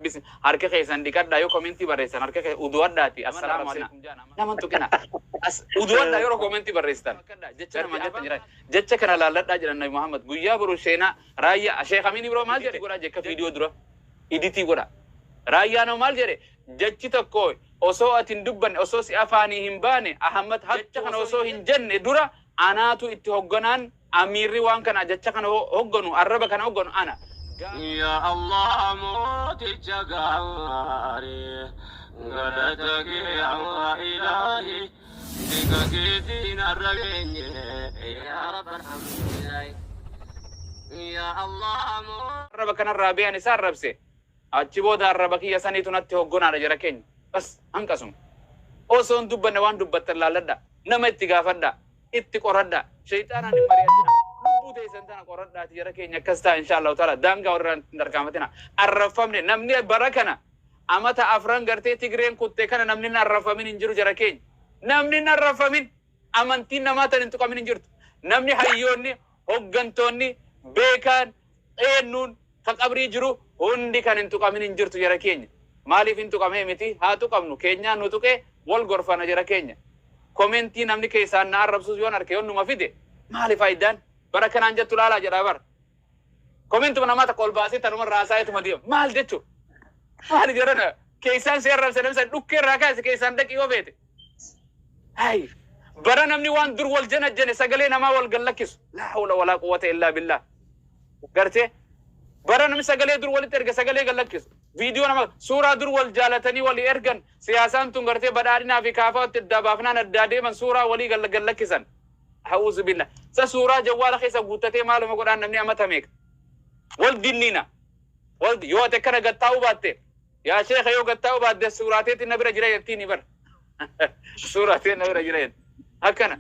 بس harka keessan dhiqadhaa yoo komentii barreessan harka keessa uduwadhaati assalaamu alaikum naman tuqina uduwadhaa yeroo komentii barreessan jecha nama jetta jira jecha kana laalladhaa jedhan nabi Muhammad guyyaa boru sheenaa raayyaa sheekh Amin Ibro maal jedhe godha jekka viidiyoo dura iditii godha raayyaa no maal jedhe jechi tokko osoo atin dubbanne osoo si afaanii hin baane Ahmad jecha kana osoo hin jenne dura anaatu itti hogganaan amirri waan kana jecha kana hogganu arraba kana hogganu ana يا الله موتي جغاري غلطك يا إلهي بكيتين الرجيني يا رب الحمد لله يا الله موت arraba kana raabiyaa isaa arrabse achi booda arraba kiyya saniitu natti hoggonaadha jara keenya bas hanqasum osoon dubbanne waan dubbattan laalladha nama itti gaafadha itti qoradha shayxaanaan hin mari'atina lubbuu teessan tana qoradhaati jara keenya akkas ta'a inshaallahu taala daangaa warraan hin dargaamatina arrafamne namni bara kana amata afran gartee Tigreen kuttee kana namni hin arrafamin hin jiru jara keenya namni hin arrafamin amantiin namaa tan hin tuqamin hin jirtu namni hayyoonni hoggantoonni beekaan eennuun kan qabrii jiru hundi kan hin tuqamin hin jirtu jara keenya maaliif hin tuqamee miti haa tuqamnu keenyaan nu tuqee wal gorfana jara keenya komentii namni keessaan na arrabsuus yoon harke yoon numa fide maali faayidaan bara kanaan jettu laalaa jedhaa bara komentuma namaa takka ol baasee tanuma raasaayetuma deema maal jechu maali jedhana keessaan si arrabse namsa dhukkee irraa kaase keessaan dhaqii yoo beete hay bara namni waan dur wal janajjane sagalee namaa wal gallakkisu laa hawla walaa quwwata illaa billah gartee bara namni sagalee dur walitti erga sagalee gallakkisu viidiyoo nama suuraa dur wal jaalatanii walii ergan siyaasaan tun gartee badhaadhinaa fi kaafaatti adda baafnaan addaa deeman suuraa walii gallakkisan hawuzu billah sa suuraa jawwaala keessa guuttatee maaluma godhaan namni amata meeqa wal dinniina wal yoo ate kana gattaa'uu baatte yaa sheekha yoo gattaa'uu baatte suuraateetti na bira jira jettiini bar suuraateen na bira jira jetti akkana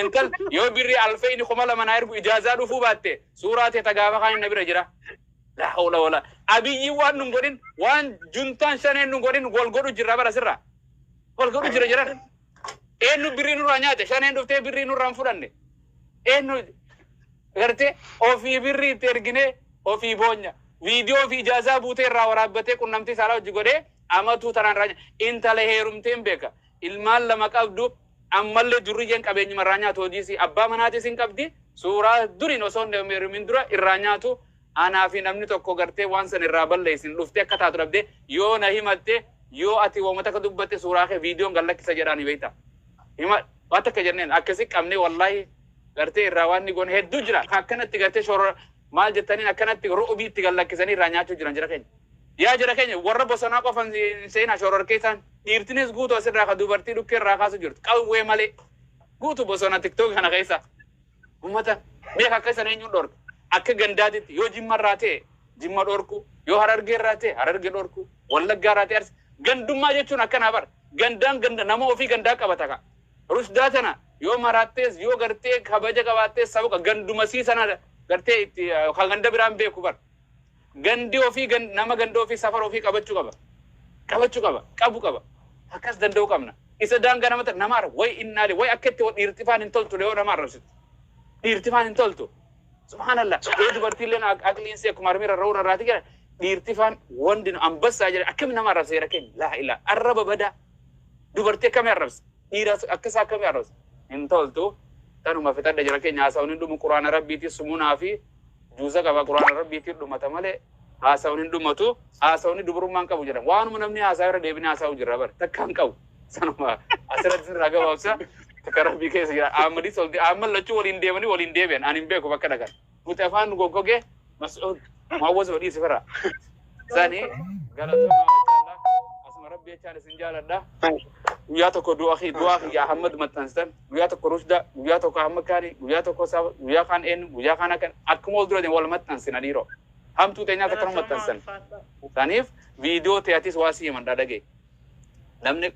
intal yoo birri alfayni kuma lama na ergu ijaazaa dhufuu baatte suuraatee tagaafa kaan na bira jira la hawla wala abiyyi waan nun godhin waan juntaan shaneen nun godhin wal godhu jirra bara sirra wal godhu jira jiran eenyu birrii nurraa nyaate shaneen dhuftee birrii nurraan fudhanne eenyu gartee ofii birrii itti ergine ofii boonya viidiyoo fi ijaazaa buutee irraa waraabbatee qunnamtii saalaa hojii godhee amatuu tanaan raanya intala heerumteen beeka ilmaan lama qabdu ammallee durriyyeen qabeenyi marraa nyaatu hojiisi abbaa manaatis hin qabdi suuraa duriin osoo hin heerumin dura irraa nyaatu anaa fi namni tokko gartee waan san irraa balleessin dhuftee akka taatu dhabdee yoo na himatte yoo ati woomata akka dubbatte suuraa kee viidiyoon gallakkisa jedhaani beekta hima waan takka jenneen akkasi qabnee wallahi gartee irraa waan ni goone hedduu jira akkanatti gartee shorora maal jettaniin akkanatti ru'ubii itti gallakkisanii irraa nyaachuu jiran jira keenya yaa jira keenya warra bosonaa qofan seenaa shoror keessaan dhiirtinis guutuu asirraa ka dubartii dhukkee irraa kaasu jirtu qawwee malee guutuu bosona tiktook kana keessa ummata beeka akka isan eenyuun dhorka akka gandaatitti yoo jimma irraa ta'e jimma dhorku yoo harargee irraa ta'e harargee dhorku wallaggaa irraa ta'e gandummaa jechuun akkanaa bara gandaan ganda nama ofii gandaa qabata ka rusdaa tana yoo maraattees yoo gartee kabaja qabaattees sabuqa ganduma sii sana gartee itti kan ganda biraan beeku bara gandi ofii nama ganda ofii safara ofii qabachuu qaba qabu qaba akkas danda'uu qabna isa daangaa namatti nama way innaali way akka itti dhiirtifaan hin toltu yoo nama arrabsitu dhiirtifaan hin toltu subhanallah yoo dubartiilleen aqliinsi akkuma armiira ra'uun irraati jira dhiirtifaan wandi ambassaa jira akkami nama arrabsa jira keenya laa ilaa arraba badaa dubartii akkami arrabsa dhiiras akkasaa akkami arrabsa hin toltu tanuma fixadha jira keenya haasa'uun hin dhumu quraana rabbiitii sumunaa fi juuza qaba quraana rabbiitii dhumata malee haasa'uun hin dhumatu haasa'uun dubrummaan qabu jedhama waanuma namni haasaa irra deebinee haasa'uu jirra bara takka hin qabu sanuma asirratti sirraa gabaabsa takka rabbii keessa jira Ahmadis olti Ahmad lachuu waliin deemanii waliin deebi'an ani hin beeku bakka dhaqan nuti afaan goggogee Mas'uud Muawwaz wadii sifira sani galatoomaa inshallah asuma rabbii jechaan isin jaaladha guyyaa tokko du'a yaa Ahmad maxxansitan guyyaa tokko Rushda guyyaa tokko Ahmad Kaani guyyaa tokko Saba guyyaa kaan eenyu guyyaa kaan akkan akkuma wal dura wal maxxansina dhiiroo hamtuu teenyaa takkanuma maxxansan saniif viidiyoo ta'atis waa si himan dhadhagee namni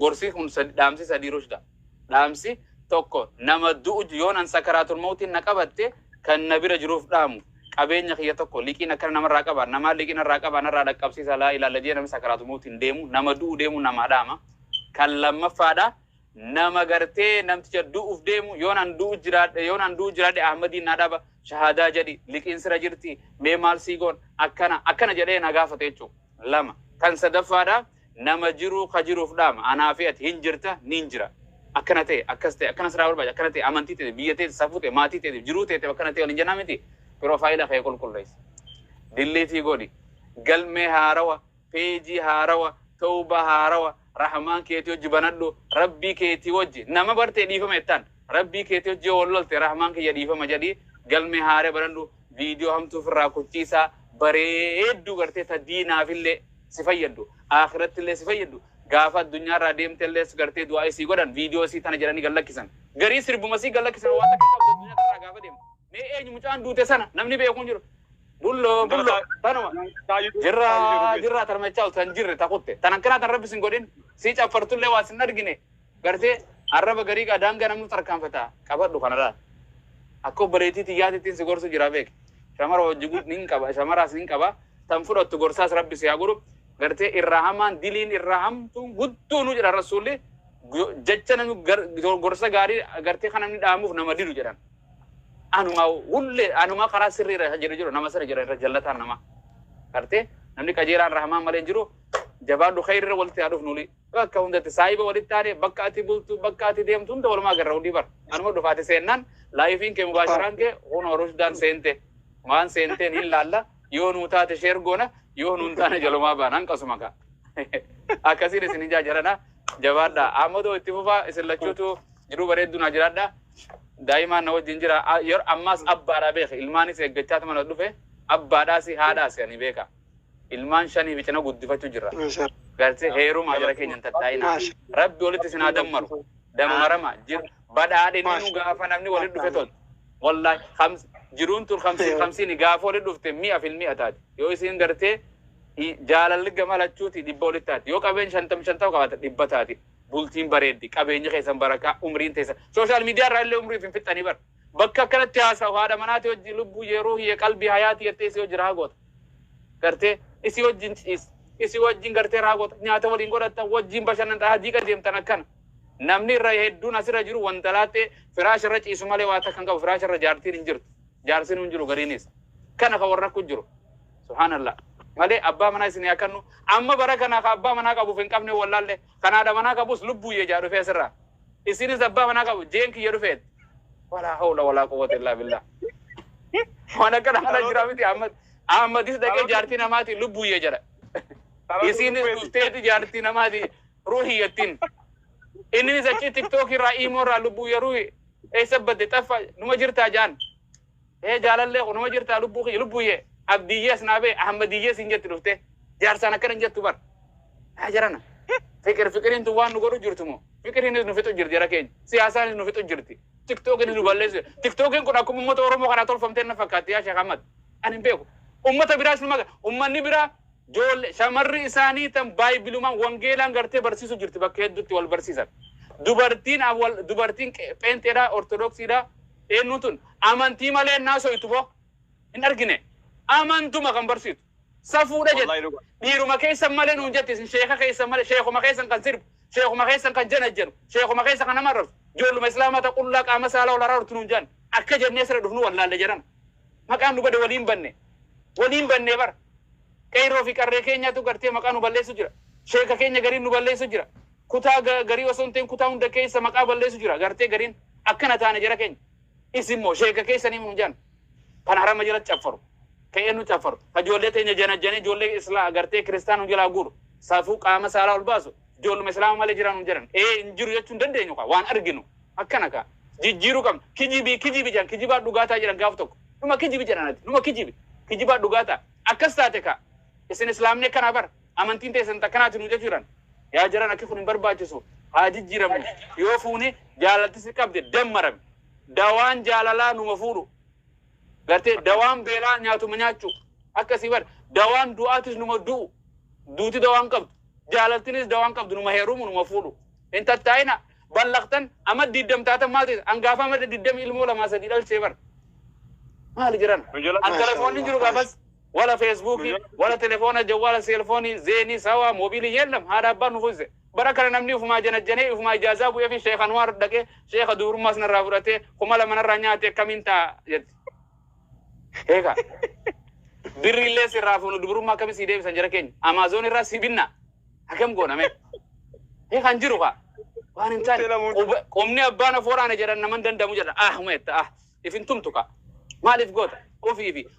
gorsi kun dhaamsi sadii Rushda dhaamsi tokko nama du'u yoonan sakaraatul mawtiin na qabatte kan na bira jiruuf dhaamu qabeenya kiyya tokko liqiin akkana namarraa qaba nama liqiin irraa qaba narraa dhaqqabsiisa laa ilaalla jee namni sakaraatul mawtiin deemu nama du'u deemu nama dhaama kan lammaffaadha nama gartee namticha du'uuf deemu yoonan du'u jiraadhe Ahmadiin na dhaba shahadaa jedhi liqiin sira jirti mee maal siigoon akkana jedhee na gaafate jechuudha lama kan sadaffaadha nama jiru ka jiruuf dhaama anaa fi ati hin jirta nin jira akkana ta'e akkas ta'e akkana siraa barbaada akkana ta'e amantii ta'e biyya ta'e safuu ta'e maatii ta'e jiruu ta'e akkana ta'e waliin jennaa miti piroofaayila kee qulqulleessi dilleetii godhi galmee haarawa peejii haarawa tawba haarawa rahmaan keetii hojii banadhu rabbii keetii hojii nama bartee dhiifama jettaan rabbii keetii hojii wallolte rahmaan kiyya dhiifama jedhii galmee haaree banadhu viidiyoo hamtuu firraa kuchiisaa bareedduu gartee ta diinaafillee si fayyaddu akhirattillee si fayyaddu gaafa addunyaarraa deemtellee gartee du'aa isii godhan viidiyoo isii tana jedhanii gallakkisan garii sirbuma isii gallakkisan waan takka qabdu addunyaarraa gaafa deemu mee eenyu mucaan duute sana namni beekuun jiru bullo tanuma jirra tarmachaa utan jirre taqutte tanan kana tan rabbi sin godhin si caffartullee waa sin argine gartee arraba garii daangaa namnu tarkaanfata qabadhu kanarraa akka bareetiitii yaatittiin si gorsu jira beek shamara wajjigu nin qaba shamaraas nin qaba tan fudhattu gorsaas rabbi si haa godhu gartee irraa hamaan diliin irraa hamtuun gudduu nu jedha rasuulli jecha namni gorsa gaarii gartee kan namni dhaamuuf nama didu jedhan anuma karaa sirrii irra jiru nama sana jira irra jallataan nama gartee namni qajeelaan rahmaan malee jiru jabaadhu khayrirra walitti haadhuuf nuli bakka hundatti saahiba walitti taane bakka ati bultu bakka ati deemtu hunda walumaa garra hundi bar anuma dhufaate seennaan laayifiin kee mubaashiraan kee huna rushdaan seente waan seenteen hin laalla yoo nuu taate sheergoona yoo nuun taane jalumaa baan hanqasuma ka akkasiin isin ijaa jirana jabaadha amadoo itti fufaa isin lachuutu jiruu bareeddunaa jiraadha daa'imaan na wajjin jira yor ammaas abbaadhaa beeka ilmaanis eeggachaatu mana dhufe abbaadhaasi haadhaasi ani beeka ilmaan shanii bicana guddifachuu jirra gartee heerumaa jara keenyan tattaa'ina rabbi walitti isin haa dammaru dammarama badhaadhinni nu gaafa namni walitti dhufe tol wallahi jiruun tun khamsiini gaafa walitti dhufte mi'a fil mi'a taati yoo isin gartee jaalalli gama lachuuti dhibba walitti taati yoo qabeen shantama qabaata dhibba taati bultiin bareeddi qabeenya keessan barakaa umriin teessan sooshaal miidiyaa irraa illee umrii fin fixanii bar bakka akkanatti haasa'u haadha manaati hojii lubbuu yeroo hiyyee qalbii hayaatii jettee isii hojii raagoota gartee isii wajjin isii wajjin gartee raagoota nyaata waliin godhattan wajjin bashannantaa hajii qajeemtan akkana namni irra hedduun asirra jiru wanta laattee firaasha irra ciisu malee waa takkan qabu firaasha irra jaartiin hin jirtu jaarsin hin jiru gariinis kana ka warra kun jiru subhaanallah malee abbaa manaa isin yaakannu amma bara kana ka abbaa manaa qabuuf hin qabne wallaalle kanaadha manaa qabus lubbuu yee jaadhu feesirraa isinis abbaa manaa qabu jeen kiyya dhufeet walaa hawla walaa quwwata illaa billah waan akkana kana jira miti ammadis dhaqee jaartii namaati lubbuu yee jedha isinis dhufteeti jaartii namaati ruuhiyyattiin innis achi tiktookii irraa iimoo irraa lubbuu yee ruuhi eessa badde xaffa numa jirtaa jaan jaalallee numa jirtaa lubbuu yee abdiyyees naabee ahmadiyyees hin jetti dhufte jaarsaan akkana hin jettu bar haa jarana fikiriin tun waan nu godhu jirtu moo fikiriinis nu fixu jirti jara keenya siyaasaanis nu fixu jirti tiktookinis nu balleessu tiktookiin kun akkuma uummata oromoo kanaa tolfamtee na fakkaatti yaa sheekh Ahmad ani hin beeku ummata biraas nu maga ummanni biraa shamarri isaanii tan baayibilumaan wangeelaan gartee barsiisu jirti bakka hedduutti wal barsiisan dubartiin pheenteedhaa ortodoksiidhaa eenyu tun amantii malee naasoitu boo hin argine amantuma kan barsiitu safuudha jedhe dhiiruma keessan malee nuun jettisin sheeka keessan malee sheekuma keessan kan sirbu sheekuma keessan kan janajjanu sheekuma keessan kan nama arrabsu ijoolluma islaamata qullaa qaama saalaa wal araartu nuun jaan akka jennee sirra dhufnu wallaalle jedhan maqaan nu bade waliin banne bar qeyroo fi qarree keenyaatu gartee maqaa nu balleessu jira sheeka keenya gariin nu balleessu jira kutaa garii osoo hin ta'in kutaa hunda keessa maqaa balleessu jira gartee gariin akkana taane jara keenya isimmoo sheeka keessanii nuun jaan kan harama jalatti caffaru ka'ee nu caffaru ijoollee teenya janajjanii ijoollee islaa gartee kiristaanuu jalaa guuru safuu qaama saalaa ol baasu ijoolluma islaama malee jiraan nu jedhan hin jiru jechuun dandeenyu kaa waan arginu akkana kaa jijjiiruu qabna kijibii jedhan kijibaa dhugaataa jedhan gaaf tokko numa kijibi jedhanati numa kijibaa dhugaataa akkas taate kaa isin islaamni akkanaa bar amantiin teessan takkanaati nu jechuudhaan yaa jiran akki kun hin barbaachisu haa jijjiiramne yoo fuune jaalaltisi qabde dammarame dawaan jaalalaa numa fuudhu gartee dawaan beelaa nyaatuma nyaachuu akkasii bar dawaan du'aatis numa du'u duuti dawaan qabdu jaalaltinis dawaan qabdu numa heerumu numa fuudhu hin tattaa'ina ballaqtan amma diddamtaatan maati angaafa amma diddami ilmoo lamaa sadii dhalchee bar maali jiran an telefoonni jiru gaafas wala feesbuukii wala telefoona jawwaala seelfoonii zeenii sawaa moobiilii yellam haadha abbaan nufuuse bara kana namni ufumaa janajjanee ufumaa ijaazaa bu'ee fi sheekha nuwaar dhaqee sheekha duurummaas narraa fudhatee kuma lama narraa nyaate akkamiin ta'a jetti eega birrillee sirraa fuunu dubrummaa akkamii sii deebisan jara keenya Amaazon irraa sii binna akkam gooname kan jiru kaa waan hin taane qomni abbaan afooraan jedhan naman dandamu jedha metta ifin tumtu kaa maaliif goota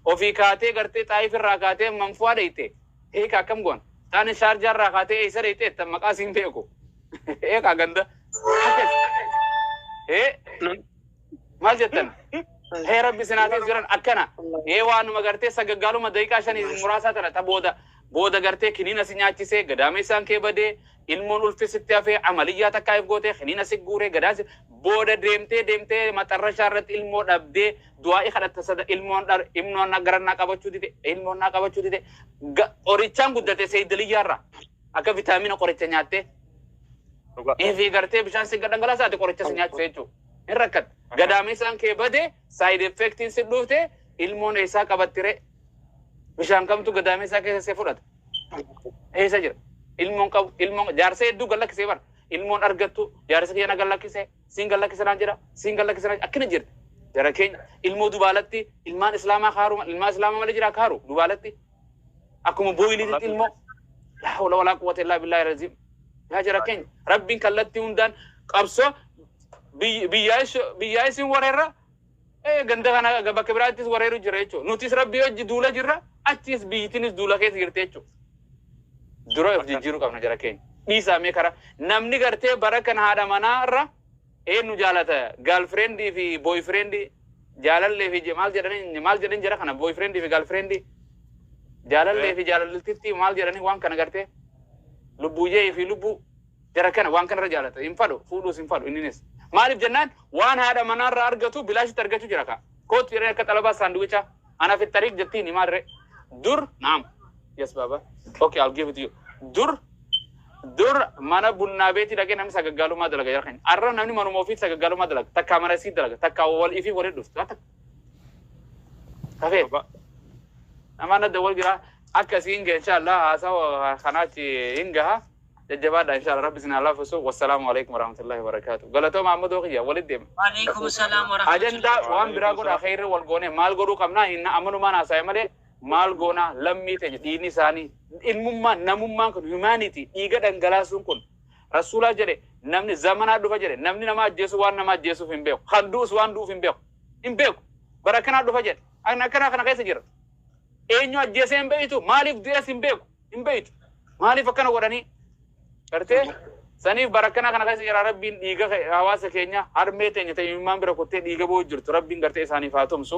ofii kaatee gartee xaayif irraa kaatee manfuaa dheeyte eeka akkam goon taane shaarjaa irraa kaatee eessa dheeyte ettan maqaa siin beeku eeka ganda maal jettan rabbi sinaatis jiran akkana waanuma gartee sagaggaaluma daqiiqaa 5 muraasaa tana ta booda gartee kiniina si nyaachisee gadaamessaan kee badee ilmoon ulfisitti hafee amaliyyaa takkaaf gootee kiniina si guuree gadaasi booda deemtee maxarrashaa irratti ilmoo dhabdee du'aa kadhatta sada ilmoon garannaa qabachuu dide qorichaan guddate seeyidiliyyaarra akka vitaamina qoricha nyaattee fi gartee bishaan si dhangalaasaati qoricha si nyaachise jechuudha. In rakkat gadaamessaan kee badee side effectiin si dhufte ilmoon eessaa qabattire bishaan kamtu gadaamessaa keessa fudhata eessa jira ilmoon jaarsa hedduu gallakkisee bara ilmoon argattu jaarsa keenya gallakkisee siin gallakkisanaan jira siin gallakkisanaan akkina jirti jara keenya ilmoo dubaalatti ilmaan islaamaa kaaruma ilmaan islaamaa malee jira kaaru dubaalatti akkuma booyiliitti ilmoo laa hawla walaa quwwata illaa billaahi raziim yaa jara keenya rabbiin kallattii hundaan qabsoo biyyaa isin wareerra ganda kana bakka biraattis wareeru jira jechuudha. Nutis rabbii hojii duula jirra achis biyyittinis duula keessa jirti jechuudha. Dura of jijjiiruu qabna jara keenya. Dhiisaamee kara namni gartee bara kana haadha manaa irra eenyu jaalata girlfriendii fi boyfriendii jaalallee fi maal jedhanii jara kana boyfriendii fi girlfriendii jaalallee fi jaalallitti maal jedhanii waan kana gartee lubbuujee fi lubbuu jara kana waan kanarra jaalata hin fadhu fuudhuus hin fadhu inninis. Maaliif jennaan waan haadha manarraa argatu bilaashitti argachuu jira kaa kootu jedhanii akka xalabaa saanduwicha ana fi tariik jettiin himaarre dur naam yes baba okay I'll give it to you dur mana bunnaa beetii dhaqee namni sagaggaalummaa dalaga jira keenya arra namni manuma ofii sagaggaalummaa dalaga takkaa mana isii dalaga takkaa wal ifii walii dhuftu kafee namaan adda wal jira akkasiin gee inshallah haasawa kanaachi hin gaha جبادة إن شاء الله ربي سنا الله فسو والسلام عليكم ورحمة الله وبركاته قالتوا محمد وخيا ولد دم وعليكم السلام ورحمة الله أجندا وان براغون أخير والغونة مال غرو كمنا إن أمنو ما ناسا مالي مال غونا لمي تج ديني ساني المما نمما كن humanity إيجا دنگلاسون كن رسولا جري نمني زمانا دوفا جري نمني نما جيسو وان نما جيسو فين بيو خندوس وان دو فين بيو إن بيو بركنا دوفا جري أنا كنا كيس جري إنيو جيسين بيتو مالي فديس إن بيو إن بيتو مالي فكنا وراني Karte sanif barakana kana kasi jira Rabbiin dhiiga hawaasa keenya harmee teenya ta'e immaan bira kuttee dhiiga boo jirtu Rabbiin gartee isaaniif haa tumsu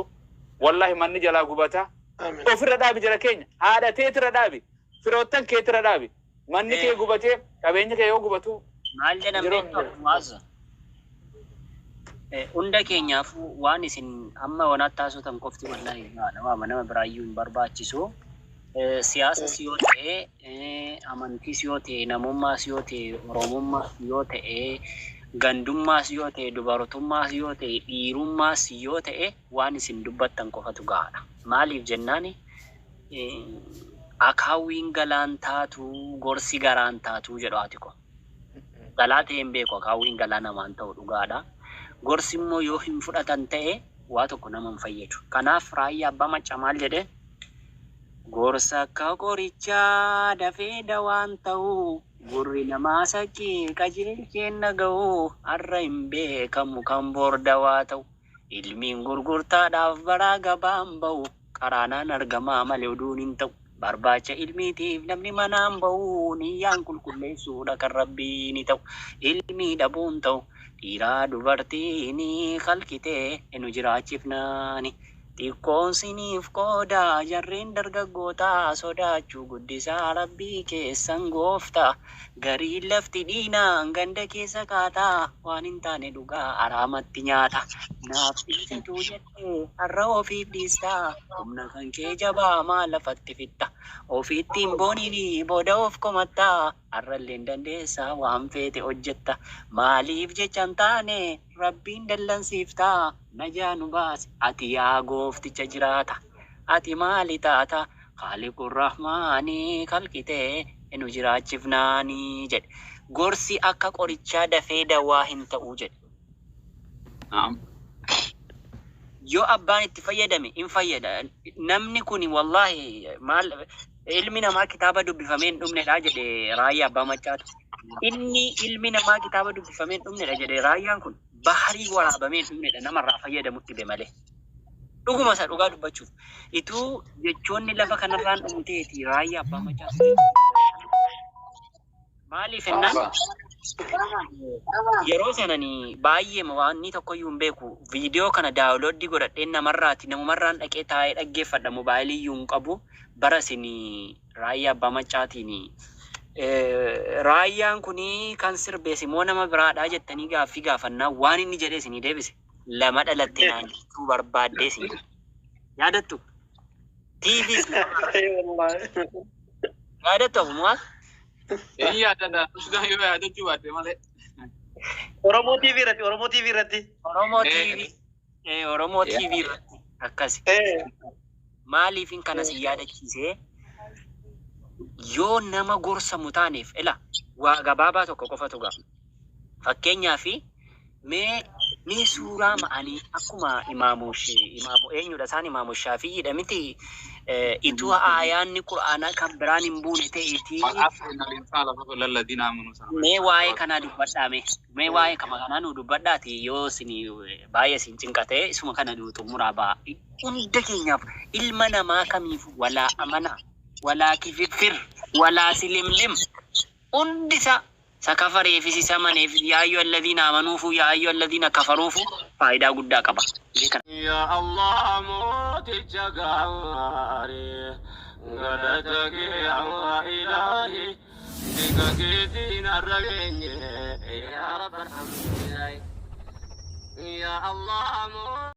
wallahi manni jalaa gubata ofirra dhaabi jira keenya haadha teetira dhaabi firoottan keetira dhaabi manni kee gubatee qabeenya kee yoo gubatu maal jedhamee waasa hunda keenyaaf waan isin amma wanaatti taasisan qofti wallahi nama biraayyuu hin barbaachisu siyaasa yoo ta'e amantii yoo ta'e namummaa yoo ta'e oromummaa yoo ta'e gandummaa yoo ta'e dubartummaa yoo ta'e dhiirummaa yoo ta'e waan isin dubbattan qofatu gahaadha maaliif jennaani akaawwiin galaan taatu gorsi garaan taatu jedhu ati ko galaa ta'e hin beeku akaawwiin galaa namaan ta'u dhugaadha gorsi immoo yoo hin fudhatan ta'e waa tokko nama hin fayyadu kanaaf raayyaa abbaa macca maal jedhe gorsa akka qorichaa dafee dawaan ta'u gurri namaa sakkii qajeelcheen naga'u har'a hin beekamu kan boor dawaa ta'u ilmiin gurgurtaadhaaf baraa gabaan ba'u qaraanaan argamaa malee oduun hin ta'u barbaacha ilmiitiif namni manaan ba'u niyyaan qulqulleessuudha kan rabbii ni ta'u ilmii dhabuun ta'u dhiiraa dubartiin kalkitee enu jiraachifnaani. Xiqqoon siniif qooda jarreen dargaggootaa sodaachuu guddisaa rabbii keessan goofta garii lafti diinaan ganda keessa kaataa waan hin taane dhugaa araamatti nyaata naaf ibsituu jettee har'a ofiif dhiistaa humna kan kee jabaa maal lafatti fitta ofiittiin boonini booda of komattaa har'allee dandeessaa waan feete hojjetta maaliif jecha hin taane rabbiin dallansiiftaa najaa nu baase ati yaa goofticha jiraata ati maali taata Khaliqur Rahmaanii kalqitee enu jiraachifnaanii jedhe gorsi akka qorichaa dafee dawaa hin ta'uu jedhe. Yoo abbaan itti fayyadame in fayyada. Namni kuni wallahi maal ilmi namaa kitaaba dubbifamee hin dhumnedha jedhe raayyaa abbaa maccaatu. Inni ilmi namaa kitaaba dubbifamee hin dhumnedha jedhe raayyaan kun baharii waraabamee hin dhumnedha namarraa fayyadamutti be malee. Dhuguma isa dhugaa dubbachuuf. Ituu jechoonni lafa kanarraan dhumteeti raayyaa abbaa maccaatu. Maaliif ennaan yeroo sananii baay'ee waan tokkoyyuu hin beeku viidiyoo kana daawunloodii godhadheen namarraati namumarraan dhaqee taa'ee dhaggeeffadha moobaayiliyyuu hin qabu bara isin raayyaa abbaa maccaatiin raayyaan kunii kan sirbees immoo nama biraadhaa jettanii gaaffii gaafannaa waan inni jedhee isinii deebise lama dhalattee naan jechuu barbaaddee isin yaadattu TV yaadattu akkuma Iya ada sudah yo ada juga deh malah. Oromoo TV irratti Oromoo TV irratti. Oromoo TV irratti akkasi. Maaliifin kana si yaadachiisee yoo nama gorsamu taaneef ila waa gabaabaa tokko qofatu gaaf. Fakkeenyaaf mee suuraa ma'anii akkuma imaamu eenyudha isaan imaamu Shaafi'iidha miti itu ayaanni Qur'aanaa kan biraan hin buune ta'eeti. Mee waa'ee kanaa dubbadhaame. Mee waa'ee kanaa nu dubbadhaati yoo isin baay'ee isin cinqate isuma kana nu xumuraa ba'a. Hunda keenyaaf ilma namaa kamiif walaa amana walaa kififir walaa silimlim hundisa سكفر في سمن يا أيها الذين آمنوا يا أيها الذين كفروا فائدة قد قبا يا الله موت الجاري غلطك يا إلهي بك دين الرجل يا رب الحمد يا الله